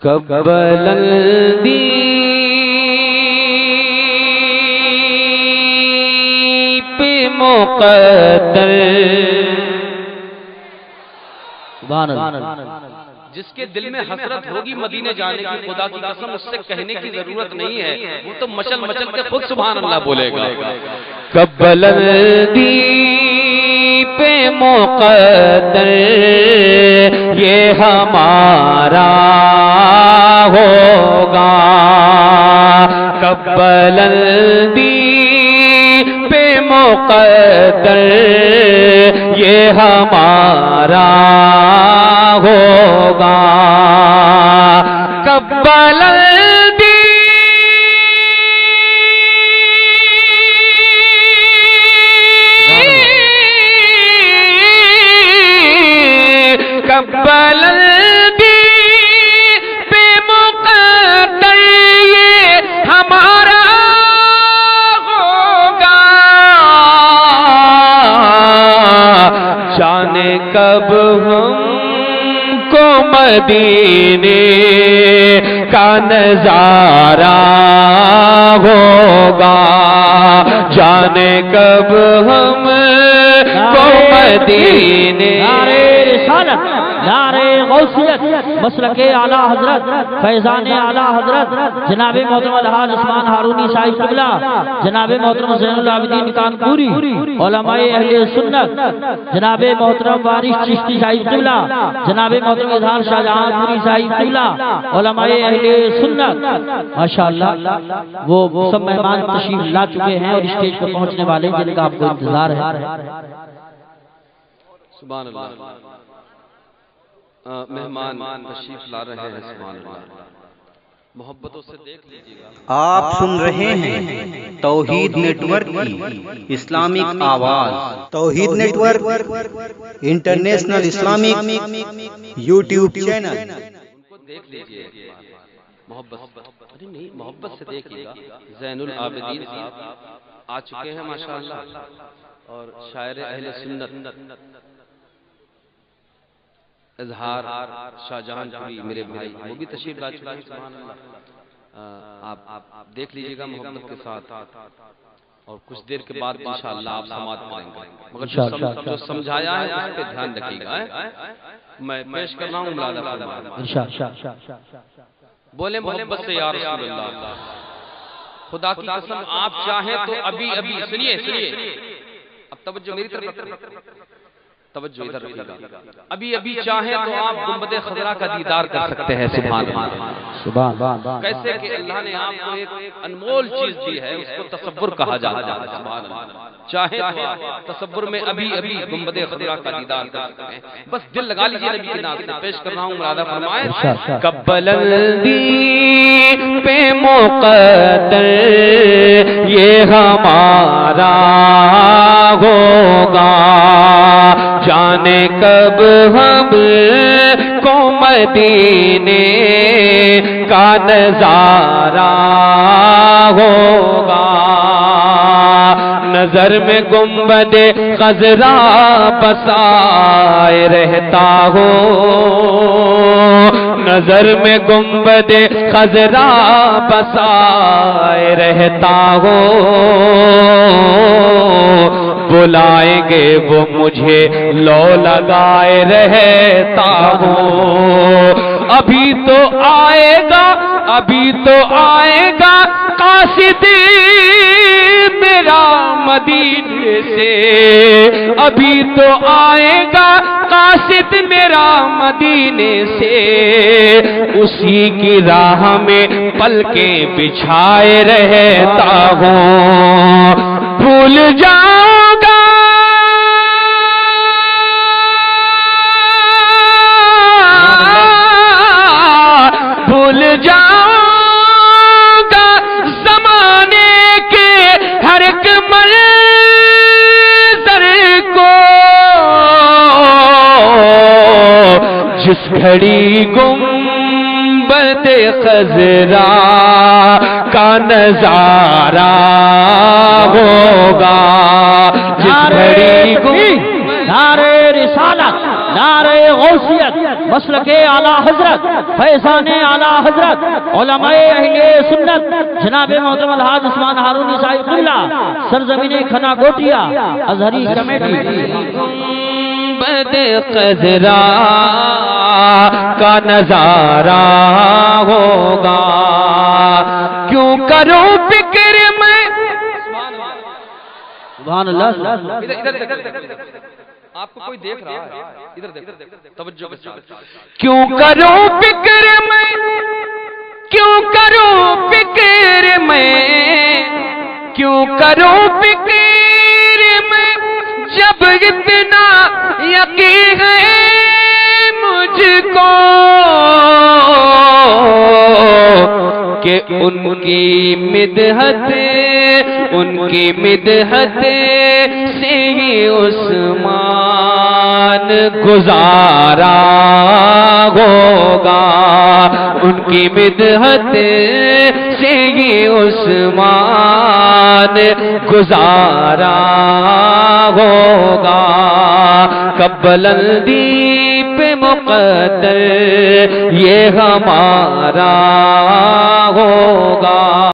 کبلندی پہ مقدر جس کے دل میں حسرت ہوگی مدینے جانے کی، خدا کی قسم اس سے کہنے کی ضرورت نہیں ہے، وہ تو مچل مچل کے خود سبحان اللہ بولے گا۔ کبلندی پہ مقدر یہ ہمارا ہوگا، کبلندی پہ مقدر یہ ہمارا ہوگا، کبلندی کبلندی پہ مقدر یہ ہمارا ہوگا، جانے کب ہم کو مدینے کا نظارہ ہوگا، جانے کب ہم کو مدینے نعرہ غوثیت مسلک اعلی حضرت فیضان اعلی حضرت جناب محترم الحاج عثمان ہارونی صاحب قبلہ، جناب محترم زین العابدین کانپوری، علماء اہل سنت جناب محترم وارث چشتی صاحب قبلہ، جناب محترم اظہار شاہجہاں پوری صاحب قبلہ، علماء اہل سنت ماشاءاللہ وہ سب مہمان تشریف لا چکے ہیں اور اسٹیج پر پہنچنے والے جن کا آپ کو انتظار ہے۔ سبحان اللہ، مہمان تشریف لا رہے ہیں، سبحان اللہ، محبتوں سے دیکھ لیجیے گا۔ آپ سن رہے ہیں توحید نیٹ ورک کی اسلامک آواز، Tawheed network international Islamic YouTube channel, ان کو دیکھ لیجیے محبت نہیں، محبت سے دیکھیے گا۔ زین العابدین صاحب آ چکے ہیں ماشاءاللہ، اور شاعر اہل سنت اظہار شاہجہاں پوری میرے بھائی وہ بھی تشریف لا چکے ہیں، سبحان اللہ۔ آپ دیکھ لیجئے گا محبت کے ساتھ، اور کچھ دیر کے بعد انشاءاللہ آپ سماعت کریں گے، مگر جو سمجھایا ہے اس پہ دھیان رکھیے گا۔ میں پیش کر رہا ہوں ملادہ فرمائیں، بولے محبت سے یا رسول اللہ، خدا کی قسم آپ چاہیں تو ابھی سنیے اب توجہ میری طرف، توجہ ادھر رکھیے گا، ابھی چاہیں تو آپ گنبد خضرا کا دیدار کر سکتے ہیں، سبحان اللہ۔ کیسے کہ اللہ نے آپ کو ایک انمول چیز دی ہے، اس کو تصور کہا جاتا ہے، سبحان اللہ۔ چاہیں تو آپ تصور میں ابھی گنبد خضرا کا دیدار کر سکتے ہیں، بس دل لگا لیجئے نبی کے نام سے۔ پیش کر رہا ہوں ملادہ فرمائیں، کبلندی پہ مقدر یہ ہمارا ہوگا، جانے کب ہم کو مدینے کا نظارہ ہوگا، نظر میں گنبد خضرا بسائے رہتا ہو، نظر میں گنبد خضرا بسائے رہتا ہو، بلائیں گے وہ مجھے لو لگائے رہتا ہوں، ابھی تو آئے گا قاصد میرا مدینے سے، ابھی تو آئے گا قاصد میرا مدینے سے، اسی کی راہ میں پلکیں بچھائے رہتا ہوں، بھول جاؤں گا زمانے کے ہر ایک منظر کو، جس گھڑی گنبد خضرا کا نظارہ ہوگا، جس گھڑی نعرہ رسالت نعرہ غوثیت، مسلک اعلیٰ حضرت، فیضان اعلیٰ حضرت، علماء اہل سنت جناب محترم الحاج عثمان ہارونی صاحب قبلہ، سرزمین کھنا گوٹیا ازہری کمیٹی۔ گنبد خضرا کا نظارہ ہوگا، کیوں کروں فکر میں۔ سبحان اللہ۔ آپ کو کوئی دیکھ رہا ہے، ادھر دیکھو، توجہ کے ساتھ۔ کیوں کروں فکر میں، کیوں کروں فکر میں، کیوں کروں فکر میں، جب اتنا یقین ہے مجھ کو کہ ان کی مدحت، ان کی مدحت سے ہی عثمان گزارا ہوگا، ان کی مدحت سے ہی عثمان گزارا ہوگا۔ قبل الدی پہ مقدر یہ ہمارا